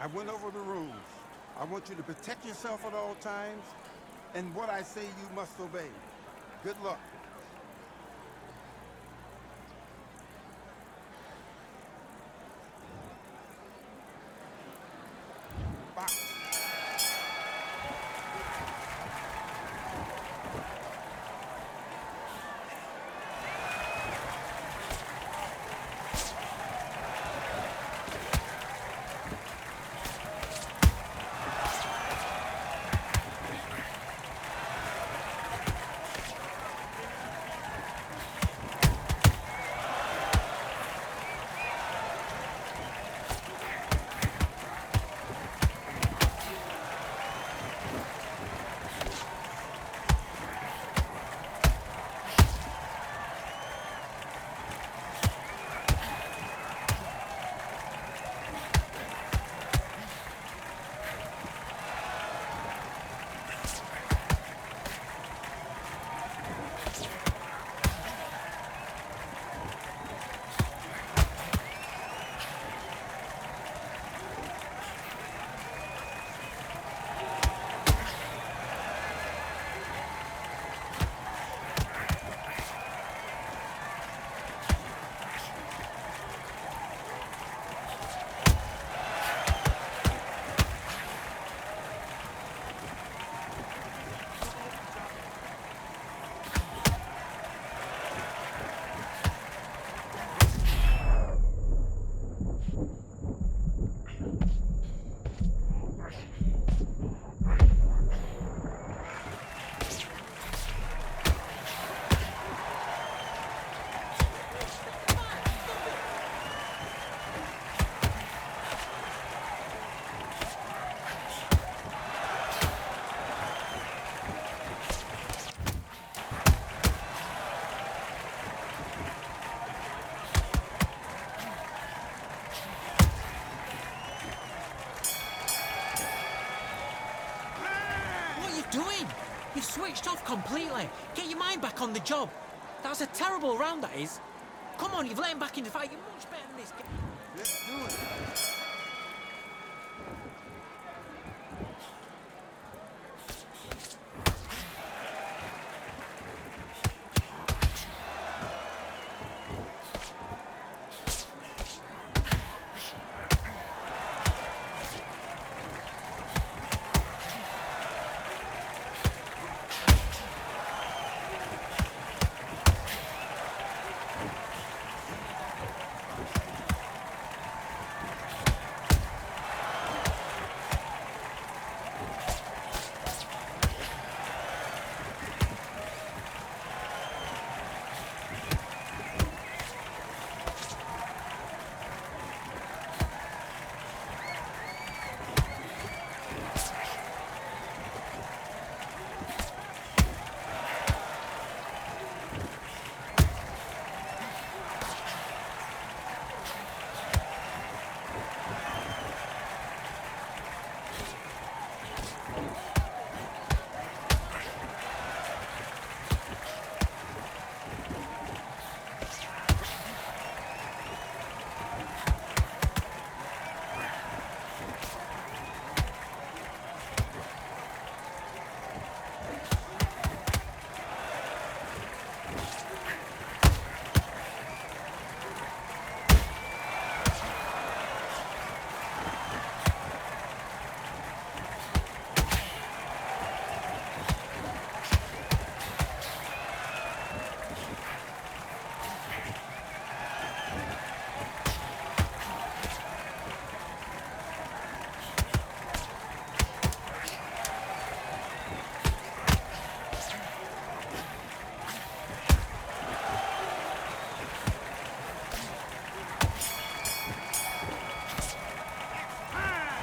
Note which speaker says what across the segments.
Speaker 1: I went over the rules. I want you to protect yourself at all times, and what I say you must obey. Good luck. Box.
Speaker 2: Doing? You've switched off completely. Get your mind back on the job. That was a terrible round, that is. Come on, you've let him back in the fight. You're much better than this guy.
Speaker 1: Let's do it.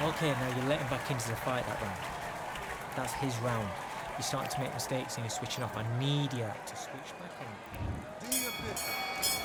Speaker 2: Okay, now you're letting back into the fight that round. That's his round. You're starting to make mistakes and you're switching off. I need you to switch back in.
Speaker 1: Do your business.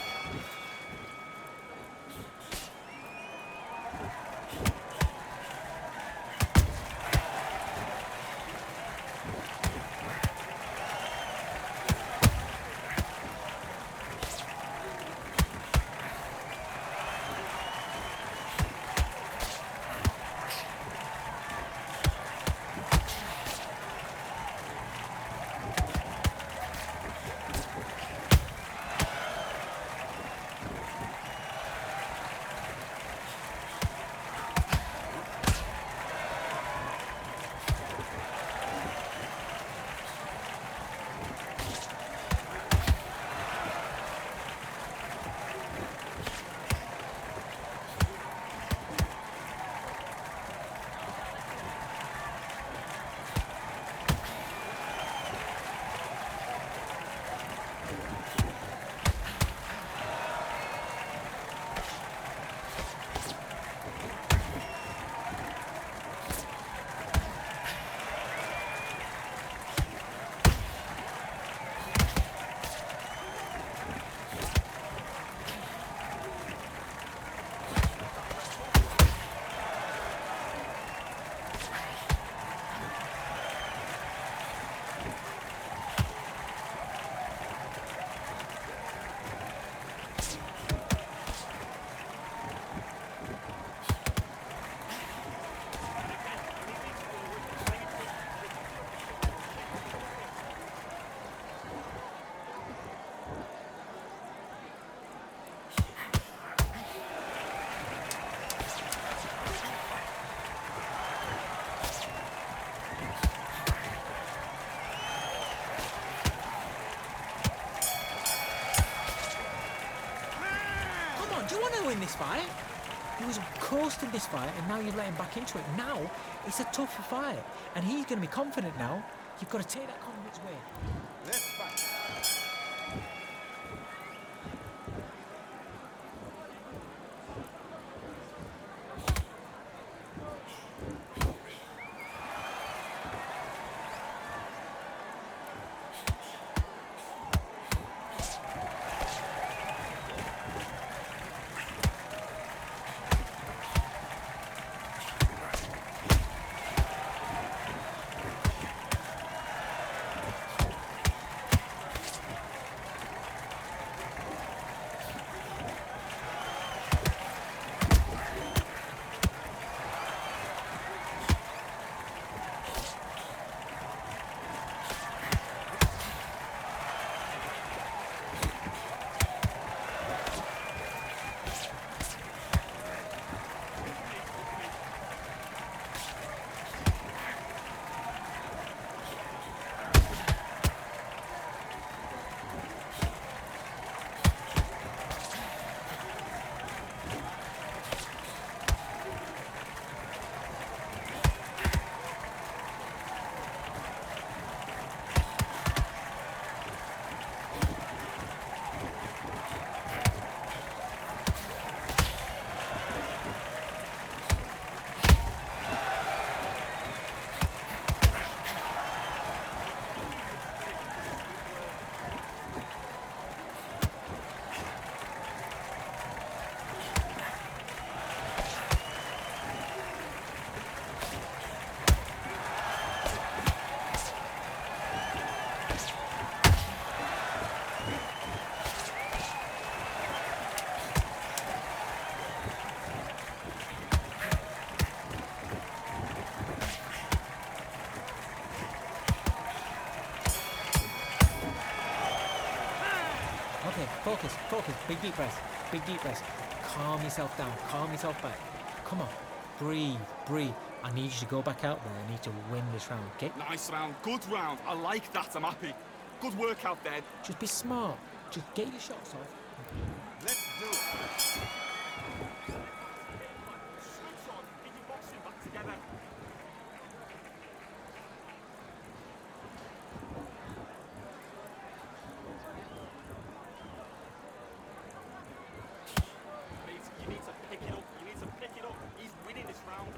Speaker 2: this fight. He was coasting this fight, and now you're letting him back into it. Now it's a tougher fight, and he's going to be confident now. You've got to take that confidence away.
Speaker 1: Let's fight.
Speaker 2: Okay, focus. Big deep breath. Calm yourself down. Calm yourself back. Come on. Breathe. I need you to go back out there. I need to win this round, okay?
Speaker 3: Nice round, good round. I like that, I'm happy. Good work out there.
Speaker 2: Just be smart. Just get your shots off.
Speaker 1: Let's do it.
Speaker 3: Switch on, get your boxing back together. Mate, you need to pick it up. He's winning this round.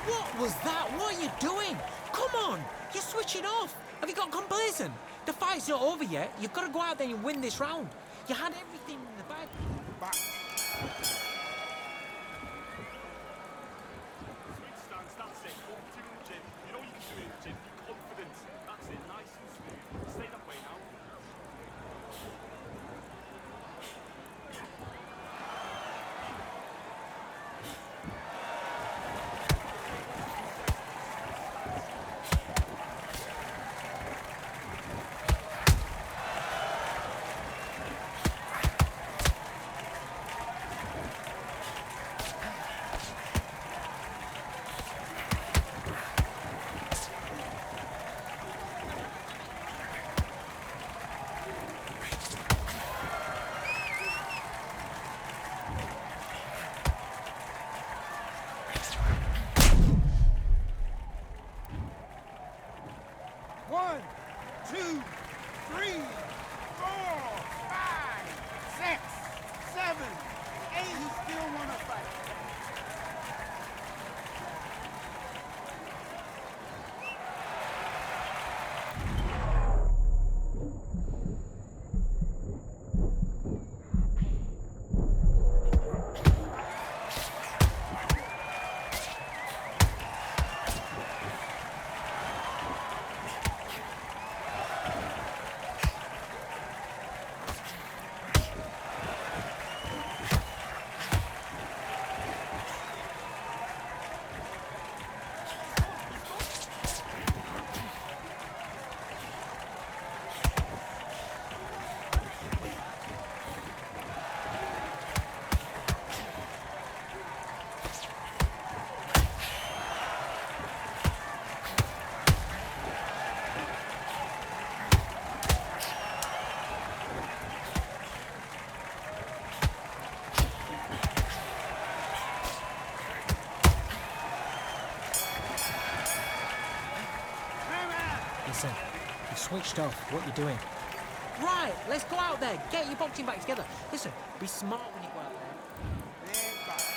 Speaker 2: What was that? What are you doing? Come on! You're switching off! Have you got complacent? The fight's not over yet. You've got to go out there and win this round. You had everything in the bag.
Speaker 1: Box.
Speaker 3: Switch stance, that's it. Up to the gym. You know you can do it in the gym. Be confident. That's it, nice and smooth. Stay that way now.
Speaker 1: 1, 2, 3, 4, 5, 6, 7, 8. You still want to fight?
Speaker 2: Listen, you switched off. What you doing? Right, let's go out there. Get your boxing back together. Listen, be smart when you go out there.
Speaker 1: And fight.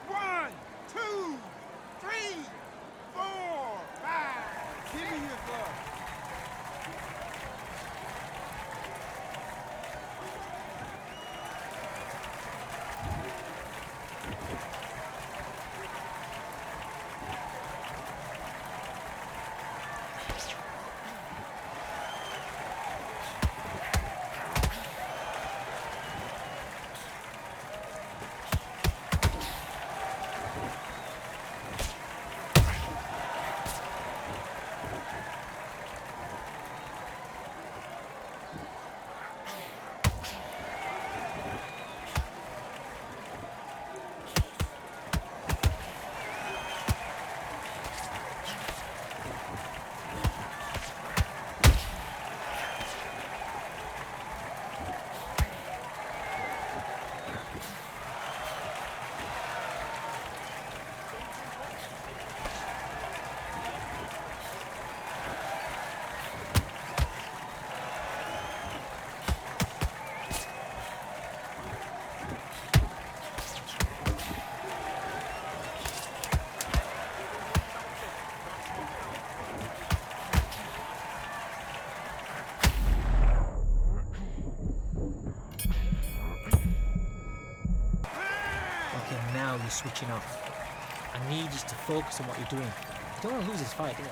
Speaker 1: One, two, three, 4, 5. Give me your glove.
Speaker 2: Okay, now you're switching off. I need you to focus on what you're doing. You don't want to lose this fight, do you?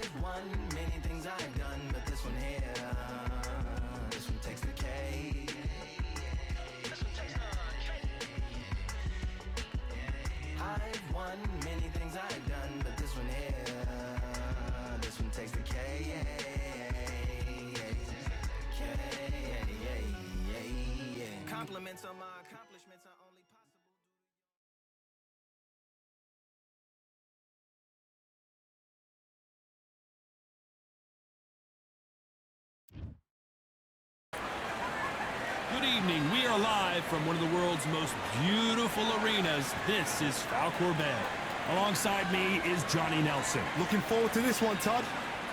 Speaker 4: I've won many things I've done, but this one here, this one takes the cake. I've won many things I've done, but this one here, this one takes the cake. Compliments on my accomplishments are only possible.
Speaker 3: Good evening. We are live from one of the world's most beautiful arenas. This is Falkor Bay. Alongside me is Johnny Nelson.
Speaker 5: Looking forward to this one, Todd.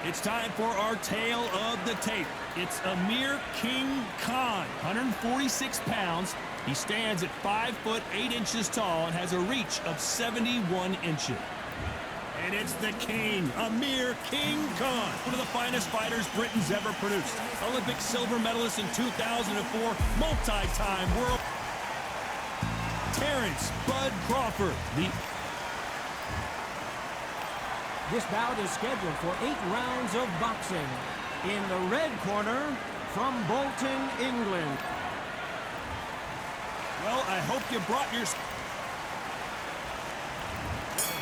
Speaker 3: It's time for our tale of the tape. It's Amir King Khan, 146 pounds. He stands at 5 foot 8 inches tall and has a reach of 71 inches. And it's the king, Amir King Khan, one of the finest fighters Britain's ever produced. Olympic silver medalist in 2004, multi-time world. Terence Bud Crawford,
Speaker 6: This bout is scheduled for 8 rounds of boxing. In the red corner, from Bolton, England.
Speaker 3: Well, I hope you brought your...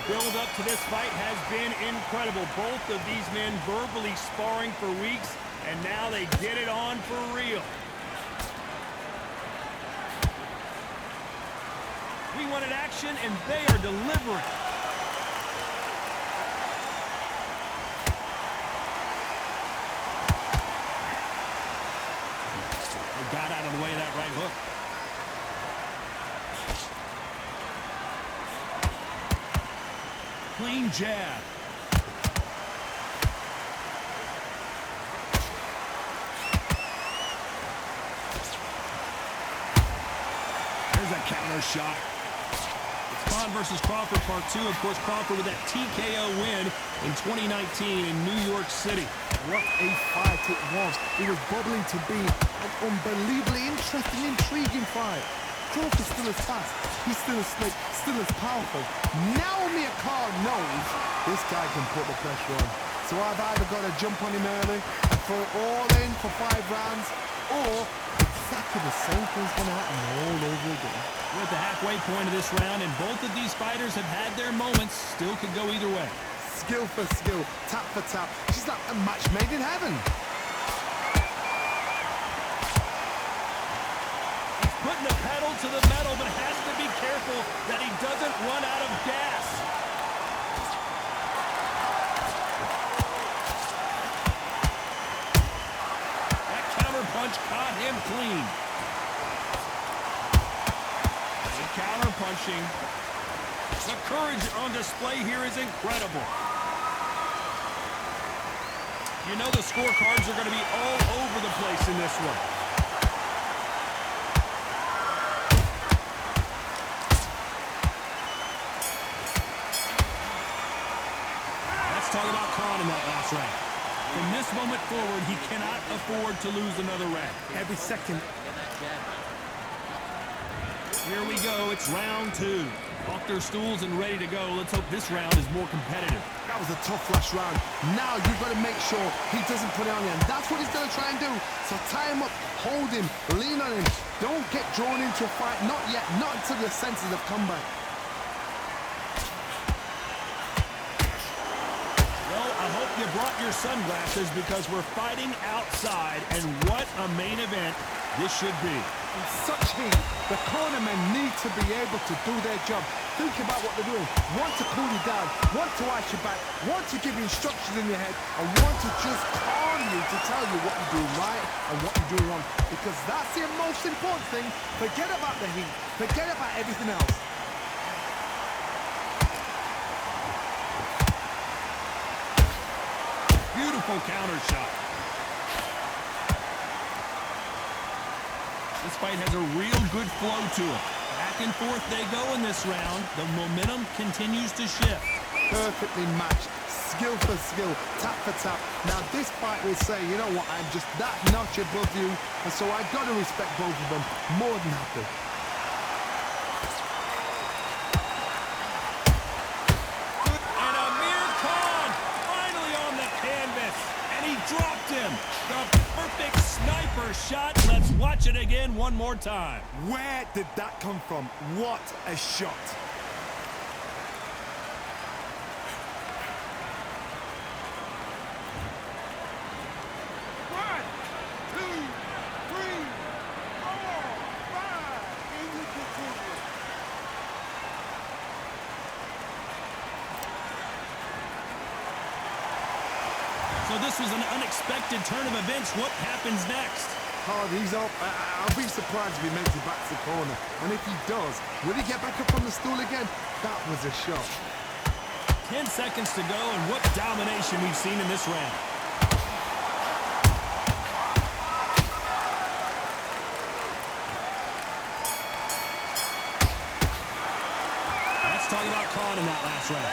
Speaker 3: Build up to this fight has been incredible. Both of these men verbally sparring for weeks, and now they get it on for real. We wanted action, and they are delivering. They got out of the way of that right hook. Clean jab. There's a counter shot. It's Khan versus Crawford part 2. Of course, Crawford with that TKO win in 2019 in New York City.
Speaker 5: What a fight it was. It was bubbling to be an unbelievably interesting, intriguing fight. Crawford's still as fast, he's still as slick, still as powerful. Now Amir Khan knows this guy can put the pressure on. So I've either got to jump on him early and throw it all in for 5 rounds, or exactly the same thing's going to happen all over again.
Speaker 3: We're at the halfway point of this round, and both of these fighters have had their moments. Still could go either way.
Speaker 5: Skill for skill, tap for tap. She's like a match made in heaven.
Speaker 3: Putting the pedal to the metal, but has to be careful that he doesn't run out of gas. That counter punch caught him clean. And counter punching. The courage on display here is incredible. You know the scorecards are going to be all over the place in this one. Talk about Khan in that last round. From this moment forward, he cannot afford to lose another round.
Speaker 5: Every second.
Speaker 3: Here we go. It's round 2. Off their stools and ready to go. Let's hope this round is more competitive.
Speaker 5: That was a tough last round. Now you've got to make sure he doesn't put it on you, and that's what he's going to try and do. So tie him up, hold him, lean on him. Don't get drawn into a fight. Not yet. Not until your senses have come back.
Speaker 3: You brought your sunglasses because we're fighting outside, and what a main event this should be.
Speaker 5: In such heat, the cornermen need to be able to do their job. Think about what they're doing. Want to cool you down, want to ice you back, want to give you instructions in your head, and want to just calm you to tell you what you're doing right and what you're doing wrong. Because that's the most important thing. Forget about the heat. Forget about everything else.
Speaker 3: Beautiful counter shot. This fight has a real good flow to it. Back and forth they go in this round. The momentum continues to shift.
Speaker 5: Perfectly matched. Skill for skill, tap for tap. Now this fight will say, you know what, I'm just that notch above you, and so I've got to respect both of them more than happy.
Speaker 3: And Amir Khan finally on the first shot. Let's watch it again one more time.
Speaker 5: Where did that come from? What a shot.
Speaker 1: One, two, three, four, five. And you continue.
Speaker 3: So this was an unexpected turn of events. What happens next?
Speaker 5: Hard, he's up. I'll be surprised if he makes it back to the corner. And if he does, will he get back up on the stool again? That was a shot.
Speaker 3: 10 seconds to go, and what domination we've seen in this round. Let's talk about Khan in that last round.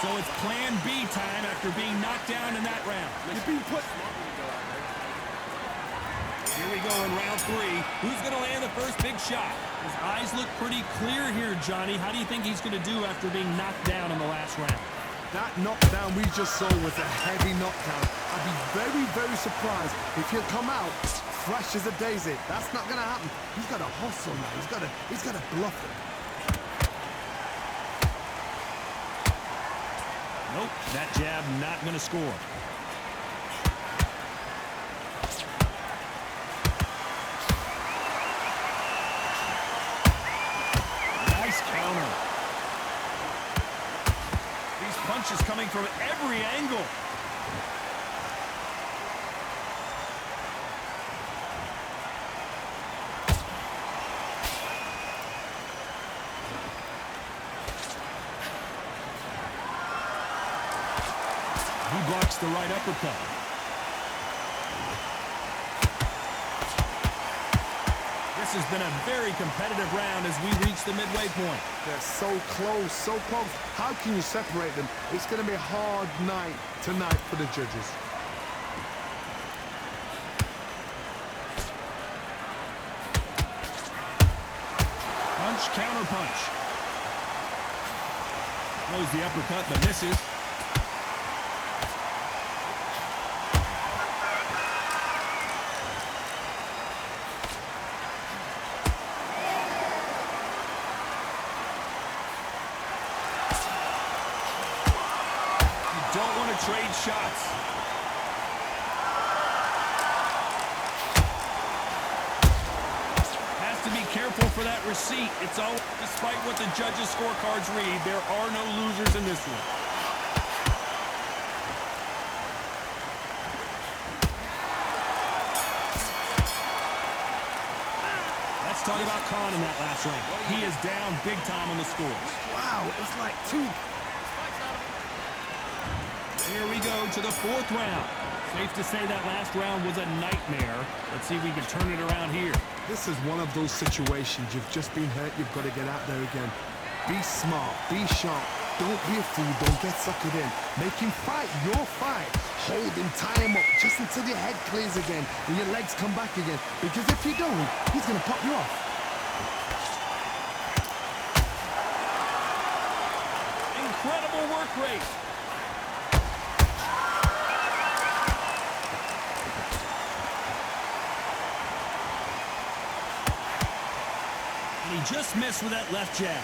Speaker 3: So it's plan B time after being knocked down in that round.
Speaker 5: You're being put...
Speaker 3: Here we go in round 3. Who's going to land the first big shot? His eyes look pretty clear here, Johnny. How do you think he's going to do after being knocked down in the last round?
Speaker 5: That knockdown we just saw was a heavy knockdown. I'd be very, very surprised if he'll come out fresh as a daisy. That's not going to happen. He's got to hustle now. He's got to bluff it.
Speaker 3: Nope, that jab not going to score. Nice counter. These punches coming from every angle. He blocks the right uppercut. This has been a very competitive round as we reach the midway point.
Speaker 5: They're so close, so close. How can you separate them? It's going to be a hard night tonight for the judges.
Speaker 3: Punch, counter punch. Throws the uppercut, but misses. Don't want to trade shots. Has to be careful for that receipt. It's all, despite what the judges' scorecards read, there are no losers in this one. Let's talk about Khan in that last round. He is down big time on the scores.
Speaker 5: Wow, it's like two.
Speaker 3: Here we go to the 4th round. Safe to say that last round was a nightmare. Let's see if we can turn it around here.
Speaker 5: This is one of those situations. You've just been hurt. You've got to get out there again. Be smart. Be sharp. Don't be a fool. Don't get suckered in. Make him fight your fight. Hold him, tie him up, just until your head clears again and your legs come back again. Because if you don't, he's going to pop you off.
Speaker 3: Incredible work rate. And he just missed with that left jab.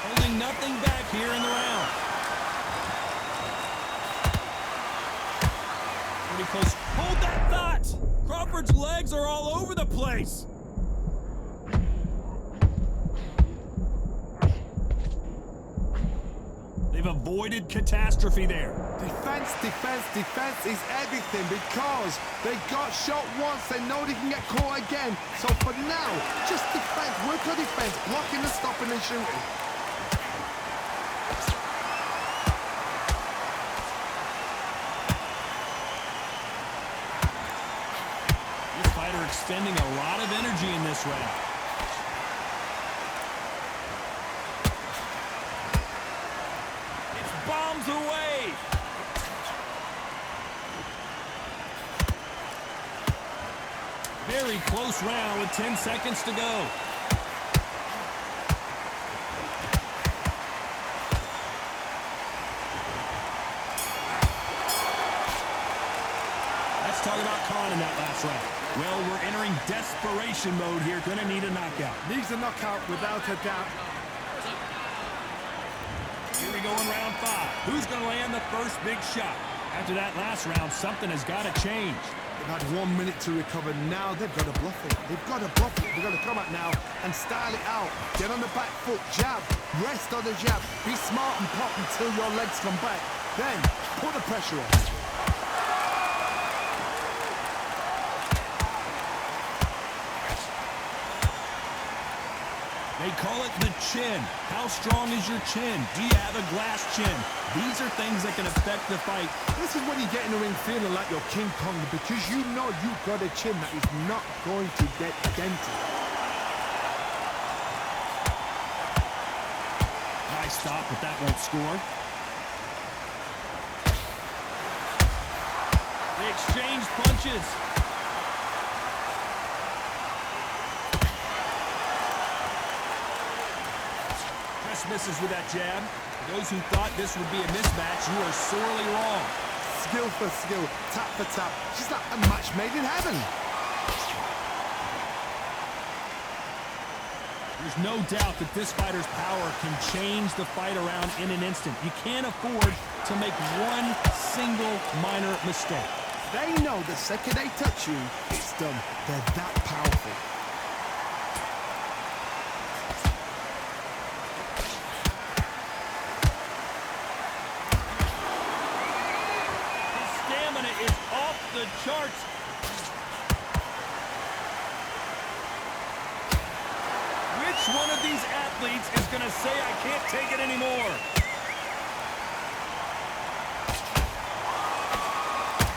Speaker 3: Holding nothing back here in the round. Pretty close. Hold that thought! Crawford's legs are all over the place. They've avoided catastrophe there.
Speaker 5: Defense, defense, defense is everything because they got shot once. They know they can get caught again. So for now, just defense. Work on defense. Blocking and stopping and shooting.
Speaker 3: This fighter expending a lot of energy in this round. Bombs away. Very close round with 10 seconds to go. Let's talk about Khan in that last round. Well, we're entering desperation mode here. Gonna need a knockout.
Speaker 5: Needs a knockout without a doubt.
Speaker 3: Here we go in round 5. Who's gonna land the first big shot? After that last round, something has got to change.
Speaker 5: They've had 1 minute to recover. Now they've got to bluff it. They've got to bluff it. They've got to come out now and style it out. Get on the back foot, jab, rest on the jab. Be smart and pop until your legs come back. Then put the pressure on.
Speaker 3: They call it the chin. How strong is your chin? Do you have a glass chin? These are things that can affect the fight.
Speaker 5: This is when you get in the ring feeling like you're King Kong because you know you've got a chin that is not going to get dented.
Speaker 3: Nice stop, but that won't score. They exchange punches. Misses with that jab. For those who thought this would be a mismatch, you are sorely wrong.
Speaker 5: Skill for skill, tap for tap. She's like a match made in heaven.
Speaker 3: There's no doubt that this fighter's power can change the fight around in an instant. You can't afford to make one single minor mistake.
Speaker 5: They know the second they touch you, it's done. They're that powerful.
Speaker 3: The charts. Which one of these athletes is going to say, I can't take it anymore?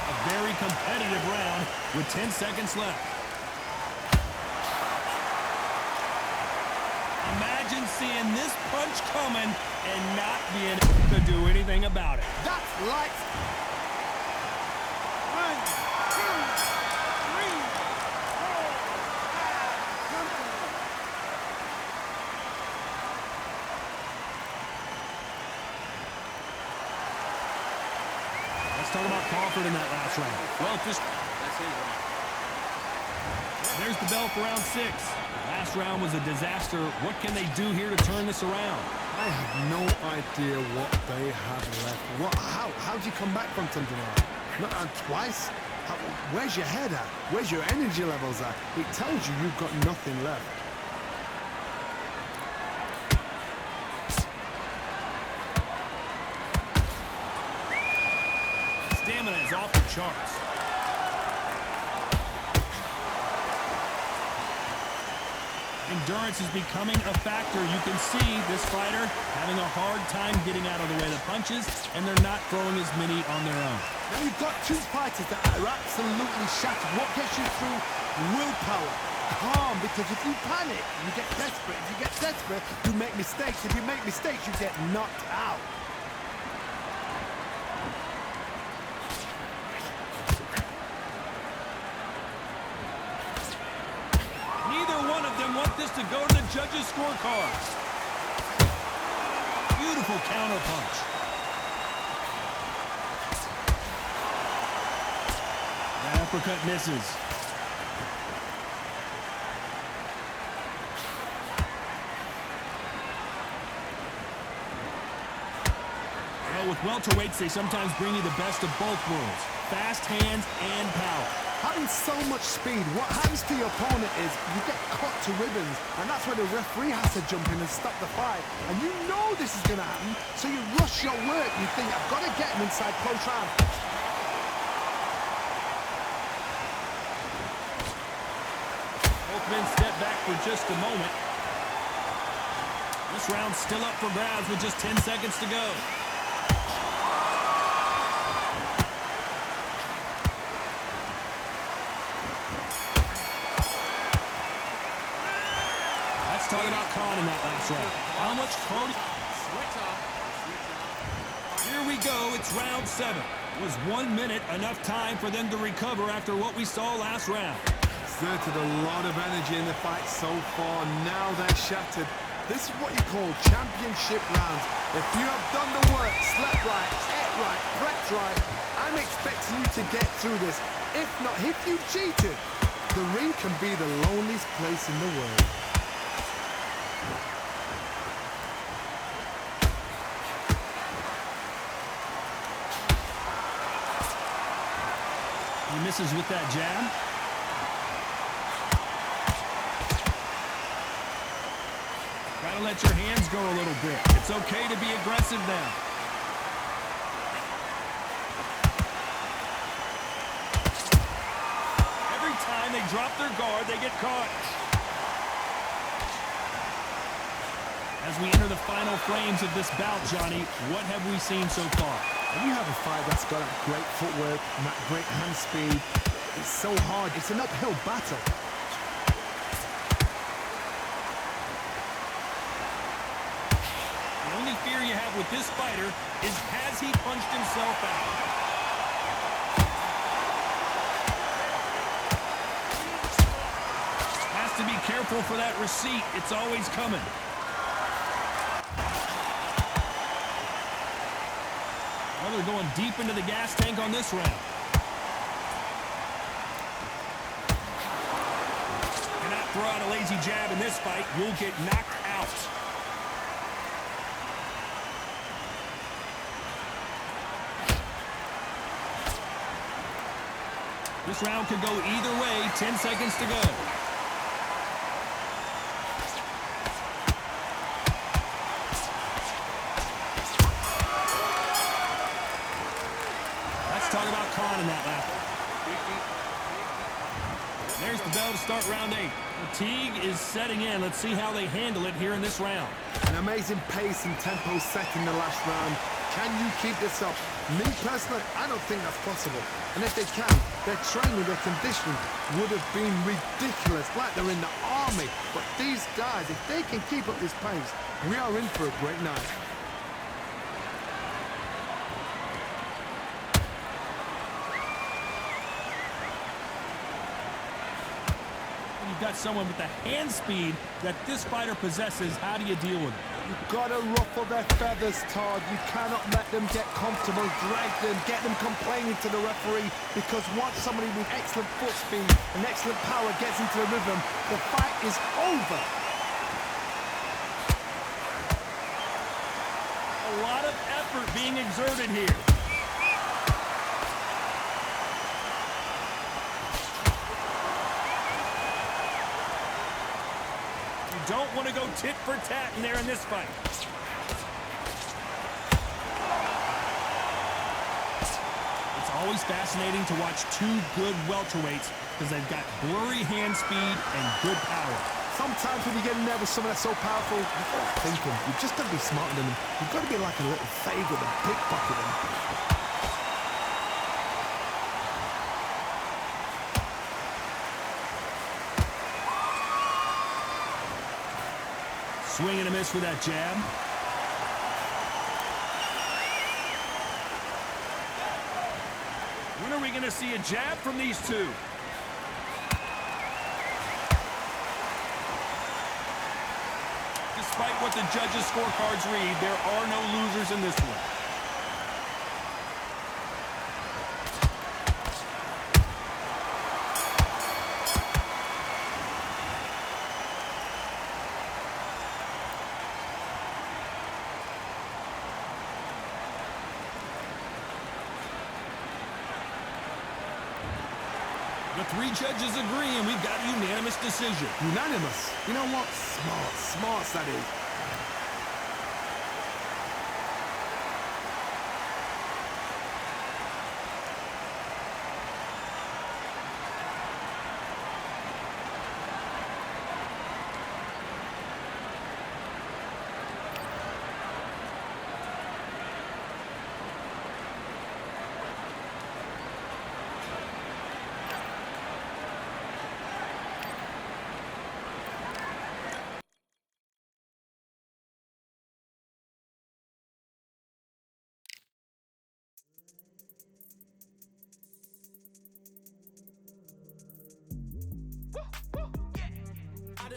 Speaker 3: A very competitive round with 10 seconds left. Imagine seeing this punch coming and not being able to do anything about it.
Speaker 5: That's lights.
Speaker 1: 1, 2, 3, 4, 5.
Speaker 3: Let's talk about Crawford in that last round. Well, just... There's the bell for round 6. Last round was a disaster. What can they do here to turn this around?
Speaker 5: I have no idea what they have left. How do you come back from something like that? Not twice? Where's your head at? Where's your energy levels at? It tells you you've got nothing left.
Speaker 3: Stamina is off the charts. Endurance is becoming a factor. You can see this fighter having a hard time getting out of the way of the punches, and they're not throwing as many on their own.
Speaker 5: Now you've got two fighters that are absolutely shattered. What gets you through? Willpower. Calm, because if you panic, you get desperate. If you get desperate, you make mistakes. If you make mistakes, you get knocked out.
Speaker 3: Neither one of them want this to go to the judges' scorecards. Beautiful counter punch. That uppercut misses. Well, with welterweights, they sometimes bring you the best of both worlds. Fast hands and power.
Speaker 5: Having so much speed, what happens to your opponent is you get cut to ribbons, and that's where the referee has to jump in and stop the fight. And you know this is going to happen, so you rush your work. You think, I've got to get him inside close round.
Speaker 3: Both men step back for just a moment. This round's still up for grabs with just 10 seconds to go. Talking about Khan in that last round. How much Cody? Here we go. It's round 7. Was 1 minute enough time for them to recover after what we saw last round?
Speaker 5: exerted a lot of energy in the fight so far. Now they're shattered. This is what you call championship rounds. If you have done the work, slept right, ate right, prepped right, I'm expecting you to get through this. If not, if you cheated, the ring can be the loneliest place in the world.
Speaker 3: He misses with that jab. Gotta let your hands go a little bit. It's okay to be aggressive now. Every time they drop their guard, they get caught. As we enter the final frames of this bout, Johnny, what have we seen so far?
Speaker 5: When you have a fight that's got that great footwork and that great hand speed, it's so hard. It's an uphill battle.
Speaker 3: The only fear you have with this fighter is, has he punched himself out? Has to be careful for that receipt. It's always coming. Well, they're going deep into the gas tank on this round. Cannot throw out a lazy jab in this fight. You'll get knocked out. This round could go either way. 10 seconds to go. Let's talk about Khan in that lap. There's the bell to start round 8. Fatigue is setting in. Let's see how they handle it here in this round.
Speaker 5: An amazing pace and tempo set in the last round. Can you keep this up? Me personally, I don't think that's possible. And if they can, their training, their conditioning would have been ridiculous, like they're in the army. But these guys, if they can keep up this pace, we are in for a great night.
Speaker 3: You've got someone with the hand speed that this fighter possesses. How do you deal with it?
Speaker 5: You've got to ruffle their feathers, Todd. You cannot let them get comfortable, drag them, get them complaining to the referee, because once somebody with excellent foot speed and excellent power gets into the rhythm, the fight is over.
Speaker 3: A lot of effort being exerted here. Don't want to go tit for tat in there in this fight. It's always fascinating to watch two good welterweights because they've got blurry hand speed and good power.
Speaker 5: Sometimes when you get nervous, someone that's so powerful, you've got to think them. You've just got to be smarter than them. You've got to be like a little faggot and pickpocket them.
Speaker 3: Swing and a miss with that jab. When are we going to see a jab from these two? Despite what the judges' scorecards read, there are no losers in this one. The three judges agree, and we've got a unanimous decision.
Speaker 5: Unanimous. You know what? Smart, that is.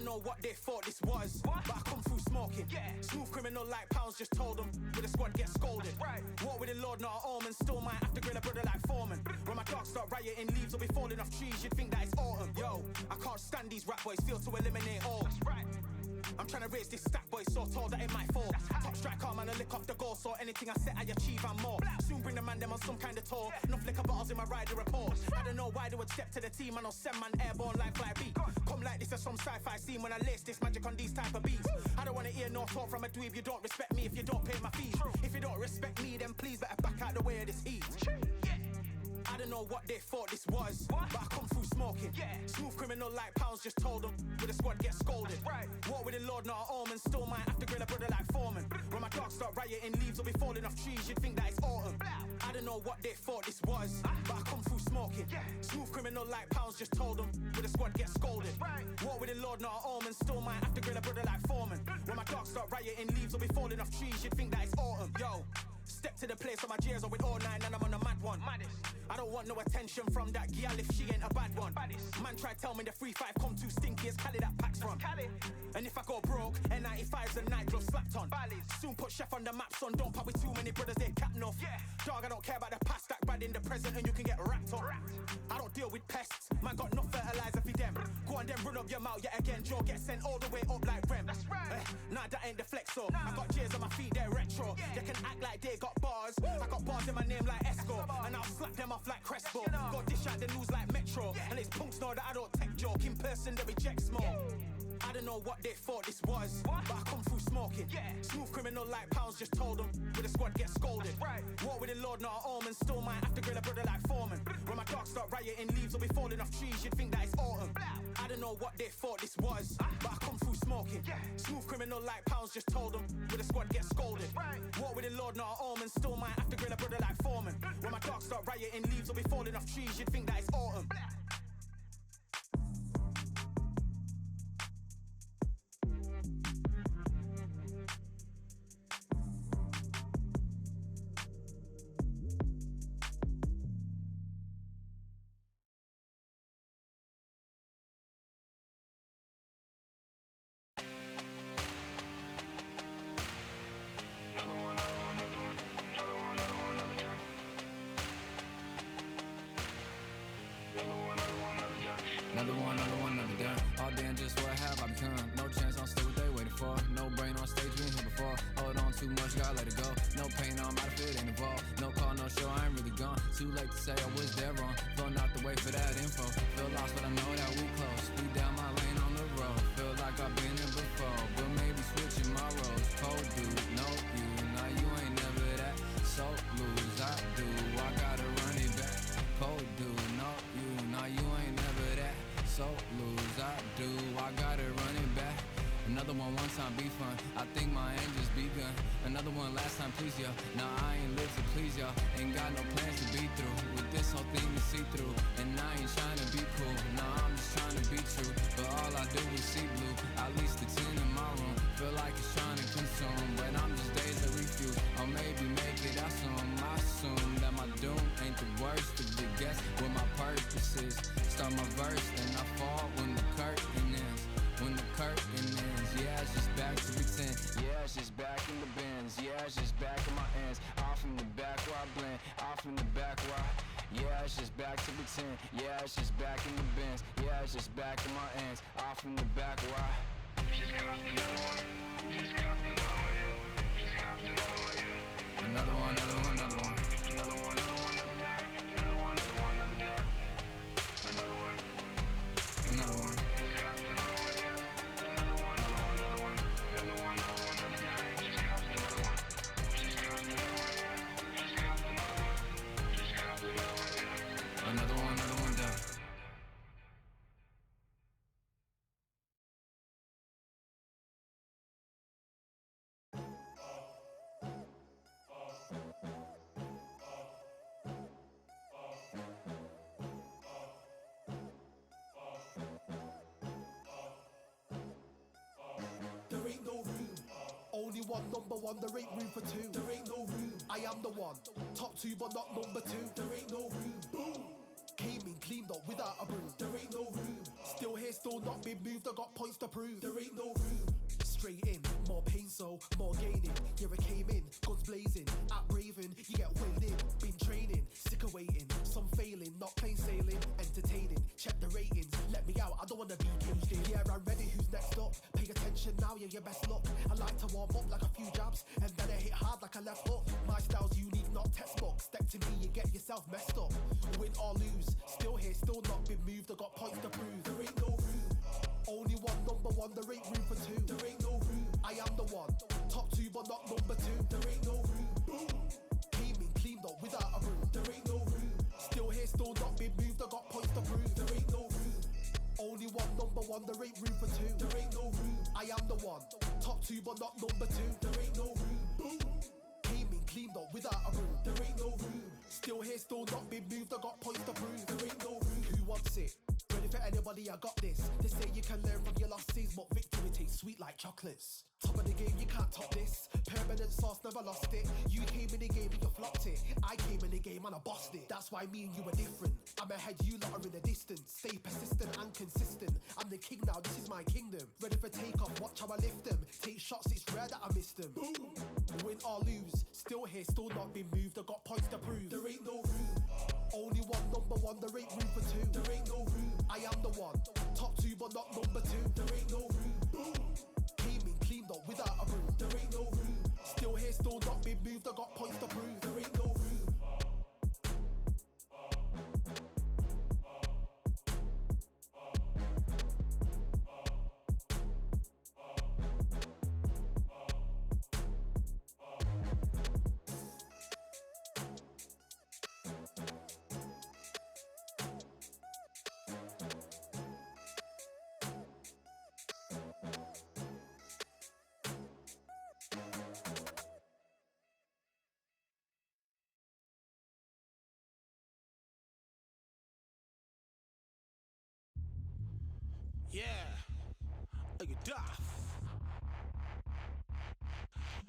Speaker 7: don't know what they thought this was, but I come through smoking. Smooth criminal like pounds, just told them with a squad get scolded. Walk with the Lord, not an almond. Still might have to grill a brother like Foreman. When my dogs start rioting, leaves will be falling off trees. You'd think that it's autumn. Yo, I can't stand these rap boys, feel to eliminate all. I'm trying to raise this stack, boy, so tall that it might fall. Top striker, man, I lick off the goal, so anything I set, I achieve and more. Soon bring the man them on some kind of tour. Enough liquor bottles in my rider report. I don't know why they would step to the team, and I'll send man airborne like fly beat. Come like this as some sci-fi scene when I lace this magic on these type of beats. I don't wanna hear no talk from a dweeb. You don't respect me if you don't pay my fees. If you don't respect me, then please better back out the way of this heat. I don't know what they thought this was, but I come through smoking. Smooth criminal like pounds, just told them with a squad get scolded. Walk with the Lord, not an almond. Still might have to grill a brother like Foreman. When my dogs start rioting, leaves will be falling off trees. You'd think that it's autumn. I don't know what they thought this was, but I come through smoking. Smooth criminal like pounds, just told them with a squad get scolded. Walk with the Lord, not an almond. Still might have to grill a brother like Foreman. When my dogs start rioting, leaves will be falling off trees. You'd think that it's autumn. Yo, step to the place where my J's are with all nine and I'm on a mad one. I don't want no attention from that girl if she ain't a bad one. Man try tell me the 3-5 come too stinky as Cali that packs from. And if I go broke, N95's a nightclub slapped on. Soon put Chef on the map, son. Don't pop with too many brothers, they cap enough. Dog, I don't care about the past, that bad in the present and you can get wrapped up. I don't deal with pests, man got no fertilizer for them. Go on then run up your mouth yet again. Joe get sent all the way up like Rem. Nah, that ain't the flexo. I got J's on my feet, they're retro. They can act like they got bars. I got bars in my name like Esco, and I'll slap them off like Crespo. Go dish out the news like Metro, and it's punks know that I don't tech joke. In person they reject smoke. I don't know what they thought this was, but I come through smoking. Smooth criminal like pounds, just told them with a squad get scolded. Walk with the Lord, not an almond. Still might have to grill a brother like Foreman. When my dogs start rioting, leaves will be falling off trees. You'd think that it's autumn. I don't know what they thought this was, but I come through smoking. Smooth criminal like pounds, just told them with a squad get scolded. Walk with the Lord, not an almond. Still might have to grill a brother like Foreman. When my dogs start rioting, leaves will be falling off trees. You'd think that it's autumn.
Speaker 8: Another one, another done. All day and just what have I become? No chance, I'm still what they waiting for. No brain on stage, been here before. Hold on too much, gotta let it go. No pain, I'm out of it, ain't involved. No call, no show, I ain't really gone. Too late to say I was dead wrong. Filling out the way for that info. Feel lost, but I know that we close. Speed down my lane on the road. Feel like I've been here before, but maybe switching my roles. Cold dude, no you, now you ain't never that. So lose, I do, I gotta run it back. Cold dude, no you, now you ain't never that. So lose, I do, I gotta run it back. Another one time be fun, I think my end just begun. Another one last time please y'all. Nah, I ain't live to please y'all. Ain't got no plans to be through with this whole thing to see through. And I ain't trying to be cool, nah, I'm just trying to be true. But all I do is see blue, at least the 10 in my room. Feel like it's trying to consume, but I'm just days to refuse. Or maybe make it I assume that my doom ain't the worst of the guess what my purpose is. Start my verse, then I fall when the curtain ends. When the curtain ends, yeah, it's just back to pretend. Yeah, it's just back in the bins. Yeah, it's just back in my ends. Off in the back where I blend. Off in the back where I... Yeah, it's just back to pretend. Yeah, it's just back in the bins. Yeah, it's just back in my ends. Off in the back where I... Just got another one. Just got another one. Just got another one. Another one, another one, another one. Another one, another one, another one. Another one, another one, another one. Another one. Another one done.
Speaker 9: There ain't no room. Only one number one, there ain't room for two. There ain't no room. I am the one. Top two, but not number two. There ain't no room. Boom. Came in cleaned up without a broom. There ain't no room. Still here, still not been moved. I got points to prove. There ain't no room. Straight in, more pain, so more gaining. Yeah, I came in, guns blazing. At Raven, you get weighed in. Been training, sick of waiting. Some failing, not plain sailing. Entertaining, check the ratings. Let me out, I don't wanna be caged in. Yeah, I'm ready, who's next up? Pay attention now, yeah, your best luck. I like to warm up like a few jabs, and then I hit hard like a left hook. My style's unique, not textbook. Step to me, you get yourself messed up. Win or lose, still here, still not been moved. I got points to prove. There ain't no room. Only one, number one, there ain't room for two. There ain't no room. I am the one. Top two, but not number two. There ain't no room. Boom. Came in cleaned up without a broom. There ain't no room. Still here, still not been moved. I got points to prove. There ain't no room. Only one, number one, there ain't room for two. There ain't no room. I am the one. Top two, but not number two. There ain't no room. Boom. Came in cleaned up without a broom. There ain't no room. Still here, still not been moved. I got points to prove. There ain't no room. Who wants it? Ready for anybody, I got this. They say you can learn from your losses, but victory tastes sweet like chocolates. Top of the game, you can't top this. Permanent sauce, never lost it. You came in the game and you flopped it. I came in the game and I bossed it. That's why me and you are different. I'm ahead, you lot are in the distance. Stay persistent and consistent. I'm the king now, this is my kingdom. Ready for takeoff, watch how I lift them. Take shots, it's rare that I miss them. Boom. Win or lose, still here, still not been moved. I got points to prove. There ain't no room. Only one, number one, there ain't room for two. There ain't no room. I am the one. Top two, but not number two. There ain't no room. Boom. Came in cleaned up without a broom. There ain't no room. Still here, still not been moved. I got points to prove. There ain't no room.
Speaker 7: Yeah, look at Duff.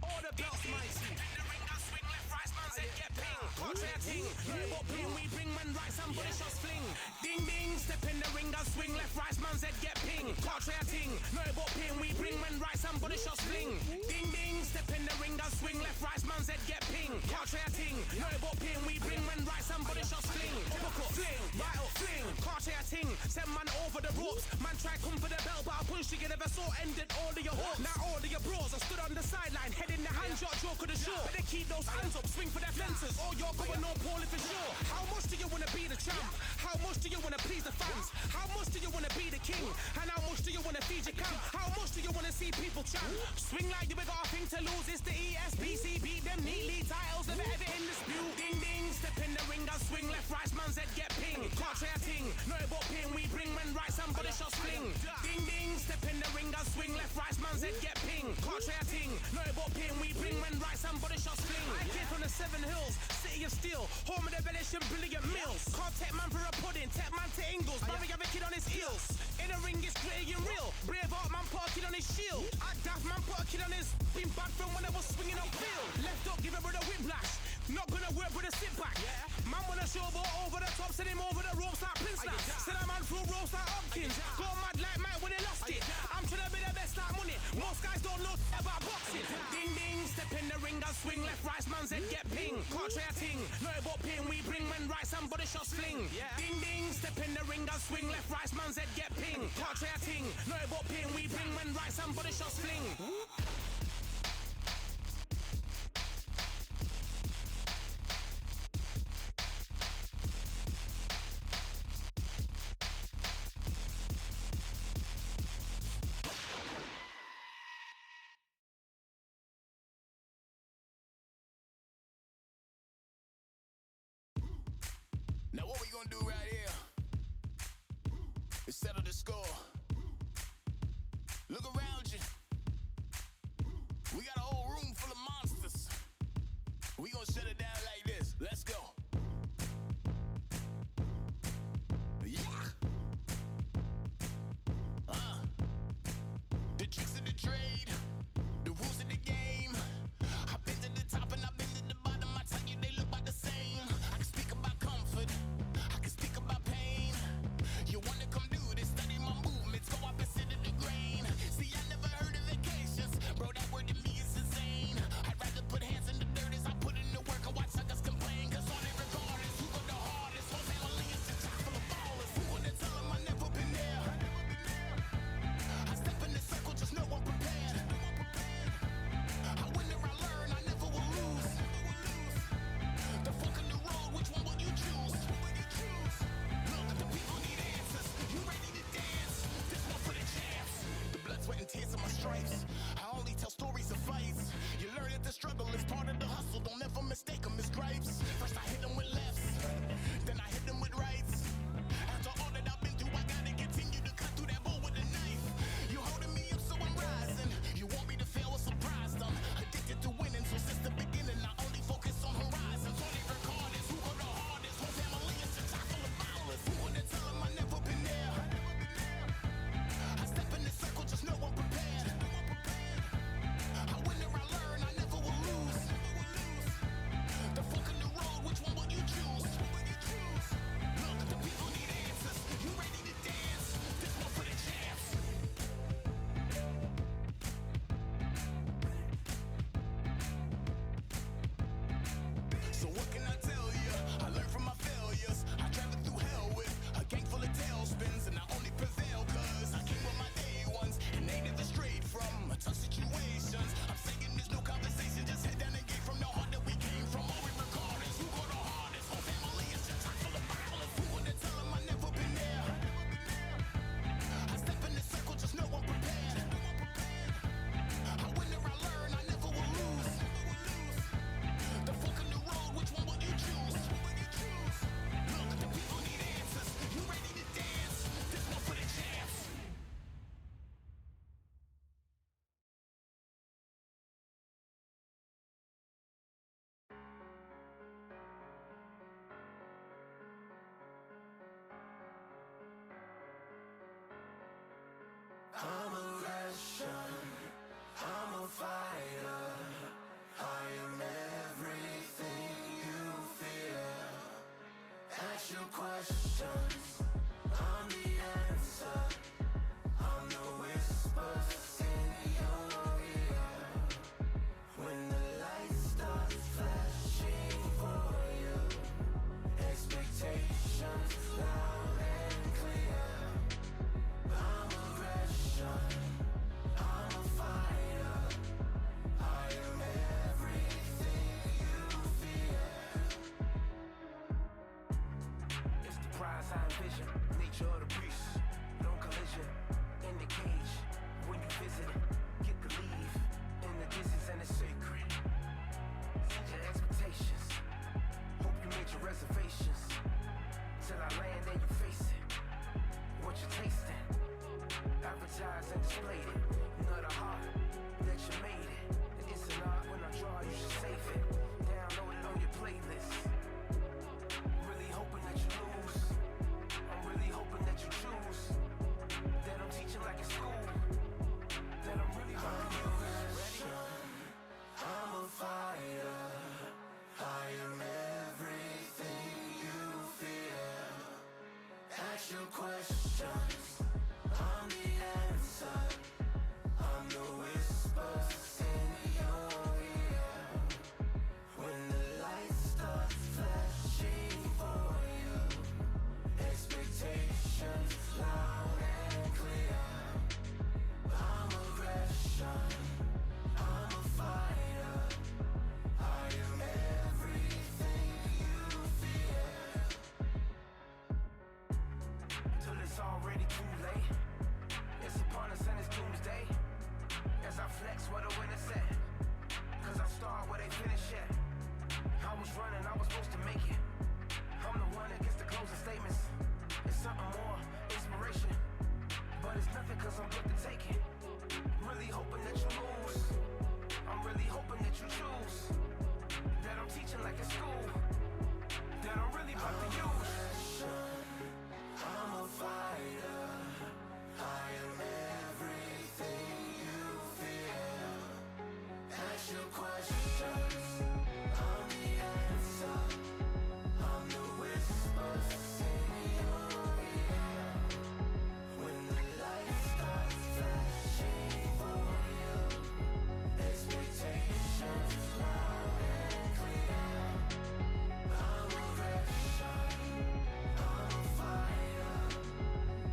Speaker 7: All the belts, mighty. In the ring, I swing left, right, man said get ping. Contrary ting, robot ping, we bring man right, somebody shots fling. Ding ding, step in the ring, I swing left, right, man said get ping. Contrary ting, robot ping, we bring man right, somebody shots fling. Ding ding, step in the ring, I swing left, right, man said get ping. Contrary ting, robot ping, we bring man right, somebody shots fling. Uppercut, fling, right up, fling. Contrary ting, send man over the ropes. Man try come for the belt, but I punched you, you never saw ended all of your hopes. Now all of your bros, I stood on the sideline, head in the hand, shot, joke of the show. Better keep those hands up, swing for their fences, or you're going on poorly for sure. How much do you wanna be the champ? How much do you wanna please the fans? How much do you wanna be the king? And how much do you wanna feed your camp? How much do you wanna see people champ? Swing like you got a thing to lose, it's the ESBC, beat them neatly, titles never ever in dispute. Ding ding, step in the ring, I swing left, right, man said get ping. Contrary ting, no but ping, we bring men right, somebody shots fling. Ding ding, step in the ring, I swing left, right, man said get ping. Contrary ting, no but ping, we bring men right, somebody shots fling. I came from the 7 Hills, city of steel, home of the village and brilliant mills. Can't take man for a pudding, take man to Ingles, brother have a kid on his heels. In the ring it's gritty and real, brave art man put a kid on his shield. At daft man put a kid on his, been bad from when I was swinging on field. Left up, give it with a whiplash, not gonna work with a sit back. Man wanna show ball over the top, send him over the ropes like Prince Lass. Send a man through ropes like Hopkins, go mad like Mike when he lost it. I'm trying to be the best like money, most guys don't know about boxing. Ding ding, step in the ring, I swing left, right, man said get ping. Contrary ting, no but ping, we bring men right, somebody shots fling. Ding ding, step in the ring, I swing left, right, man said get ping. Contrary ting, no but ping, we bring men right, somebody shots fling.
Speaker 10: Now what we gonna do right here is settle the score. Look around you. We got a whole room full of monsters. We gonna shut it down like this. Let's go. Yeah. The tricks of the trade, the rules of the game. I've been to the top and I've been to the bottom. I tell you they look about the same. I can speak about comfort, I can speak about
Speaker 4: questions, I'm the answer. I'm the whispers in your ear. When the lights start flashing for you, expectations loud and clear. I'm aggression, I'm a fighter. I am everything you fear. It's the prize I envision, nature of the beast. No collision, in the cage. When you visit, get to leave. In the distance and it's sacred. Set your expectations. Hope you made your reservations. Till I land and you face it. What you tasting? Advertise and displayed it. You know the heart that you made it. And it's an art when I draw, you should save it. Download it on your playlist. Really hoping that you lose. I'm really hoping that you choose. That I'm teaching like in school. That I'm really about to use. I'm a fighter. I am everything you fear. Ask your questions. I'm the answer. I'm the whispers in your ear. When the lights start flashing for you, expectations loud and clear. I'm aggression, I'm a fighter. I am everything you fear. Till it's already too late. It's upon us and it's doomsday. As I flex where the winner set. Cause I start where they finish yet. I was running, I was supposed to make it. I'm the one that gets the closing statements. It's something more, inspiration. But it's nothing cause I'm good to take it. Really hoping that you lose. I'm really hoping that you choose. That I'm teaching like in school. That I'm really about to use. I'm a fighter. I am everything you fear. Ask your questions. I'm the answer. I'm the whispers in your ear. When the lights start flashing for you, expectations loud and clear. I'm aggression, I'm a fighter.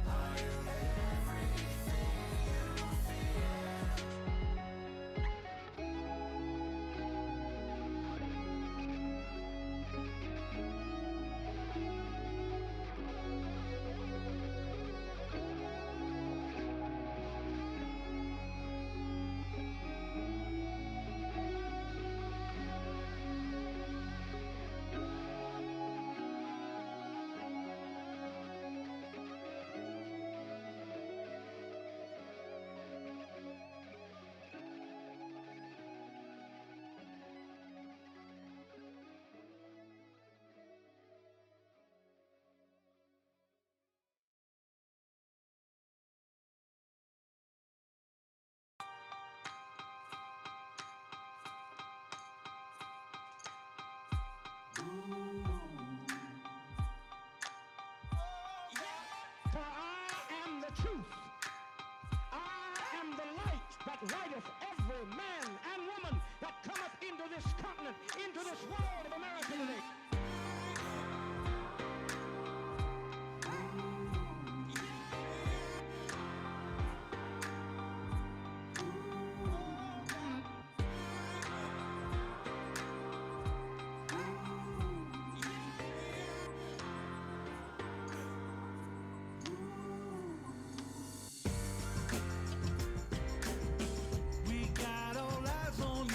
Speaker 4: I am everything you fear.
Speaker 6: For I am the truth. I am the light that lighteth every man and woman that cometh into this continent, into this world of America today.
Speaker 11: We got all eyes on you.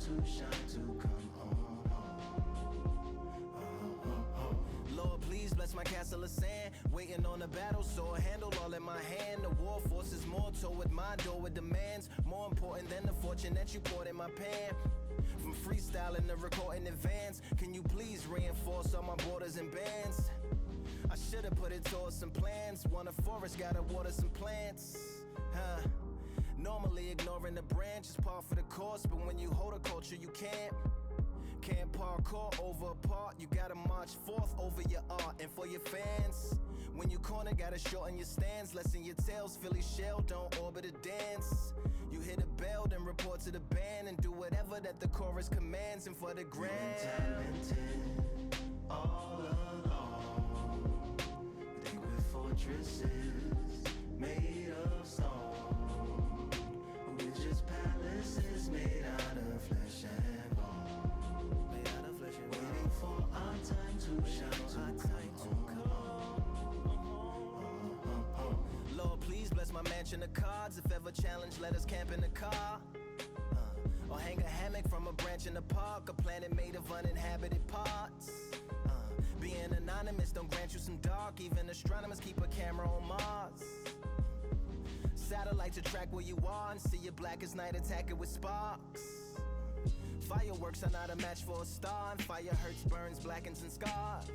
Speaker 4: to shine to come home.
Speaker 7: Lord, please bless my castle of sand. Waiting on the battle sword, handle all in my hand. The war forces mortal with my door with demands. More important than the fortune that you poured in my pan. From freestyling to recording advance, can you please reinforce all my borders and bands? I should've put it towards some plans. Want a forest, gotta water some plants. Normally ignoring the branch is par for the course, but when you hold a culture, you can't parkour over a part. You gotta march forth over your art. And for your fans, when you corner, gotta shorten your stance. Lessen your tails, Philly shell, don't orbit a dance. You hit a bell, then report to the band and do whatever that the chorus commands. And for the grand,
Speaker 4: Talented all along. Think with fortresses made of stone. We're just palaces made out of flesh and bone. Waiting for our time to shine,
Speaker 7: Lord, please bless my mansion of cards. If ever challenged, let us camp in the car. Or hang a hammock from a branch in the park. A planet made of uninhabited parts. Being anonymous don't grant you some dark. Even astronomers keep a camera on Mars. Satellite to track where you are and see you black as night, attack it with sparks. Fireworks are not a match for a star, and fire hurts, burns, blackens, and scars.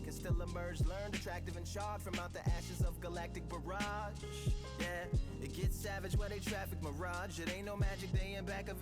Speaker 7: Can still emerge, learned, attractive, and charred from out the ashes of galactic barrage. Yeah, it gets savage where they traffic mirage. It ain't no magic day in back of it.